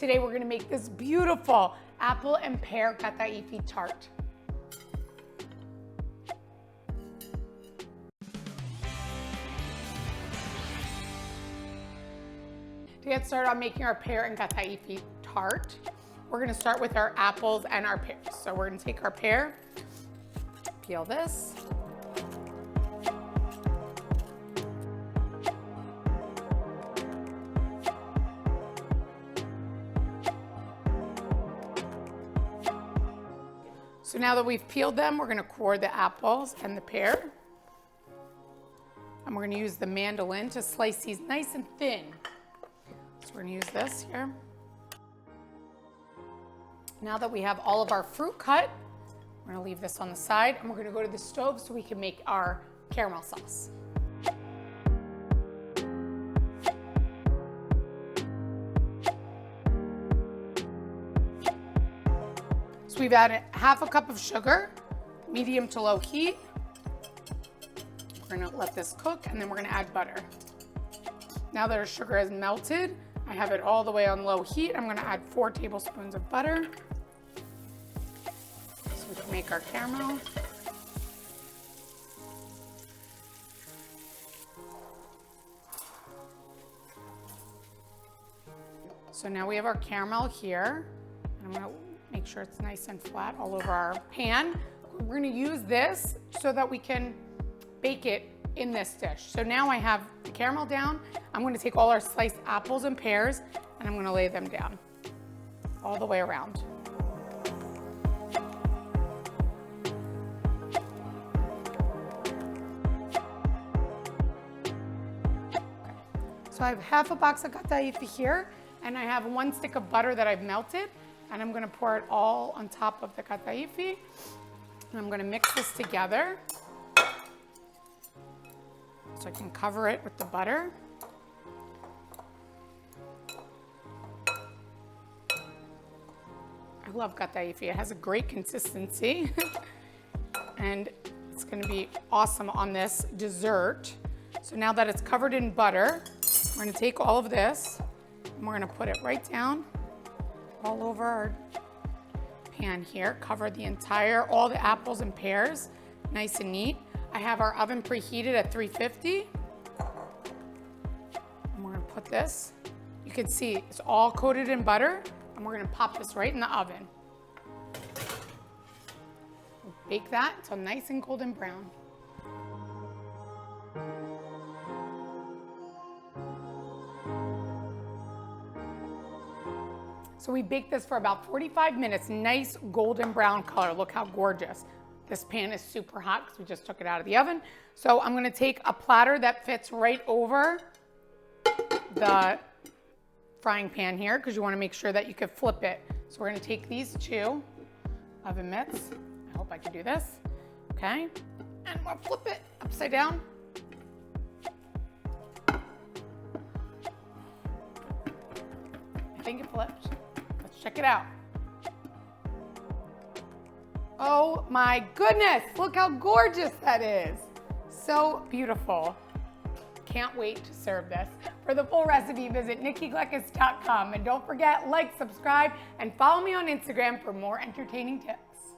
Today we're gonna make this beautiful apple and pear Kataifi tart. To get started on making our pear and Kataifi tart, we're gonna start with our apples and our pears. So we're gonna take our pear, peel this. So now that we've peeled them, we're gonna core the apples and the pear. And we're gonna use the mandolin to slice these nice and thin. So we're gonna use this here. Now that we have all of our fruit cut, we're gonna leave this on the side and we're gonna go to the stove so we can make our caramel sauce. So we've added half a cup of sugar, medium to low heat. We're gonna let this cook and then we're gonna add butter. Now that our sugar is melted, I have it all the way on low heat. I'm gonna add 4 tablespoons of butter. So we can make our caramel. So now we have our caramel here. And I'm gonna make sure it's nice and flat all over our pan. We're gonna use this so that we can bake it in this dish. So now I have the caramel down. I'm gonna take all our sliced apples and pears and I'm gonna lay them down all the way around. So I have half a box of Kataifi here and I have 1 stick of butter that I've melted and I'm gonna pour it all on top of the Kataifi and I'm gonna mix this together. So I can cover it with the butter. I love Kataifi. It has a great consistency. And it's gonna be awesome on this dessert. So now that it's covered in butter, we're gonna take all of this and we're gonna put it right down all over our pan here. Cover the all the apples and pears, nice and neat. I have our oven preheated at 350. And we're gonna put this. You can see it's all coated in butter and we're gonna pop this right in the oven. We'll bake that until nice and golden brown. So we baked this for about 45 minutes, nice golden brown color. Look how gorgeous. This pan is super hot because we just took it out of the oven. So I'm gonna take a platter that fits right over the frying pan here because you wanna make sure that you can flip it. So we're gonna take these 2 oven mitts. I hope I can do this, okay? And we'll flip it upside down. I think it flipped. Let's check it out. Oh my goodness, look how gorgeous that is. So beautiful. Can't wait to serve this. For the full recipe, visit nikkigleckis.com. And don't forget, like, subscribe, and follow me on Instagram for more entertaining tips.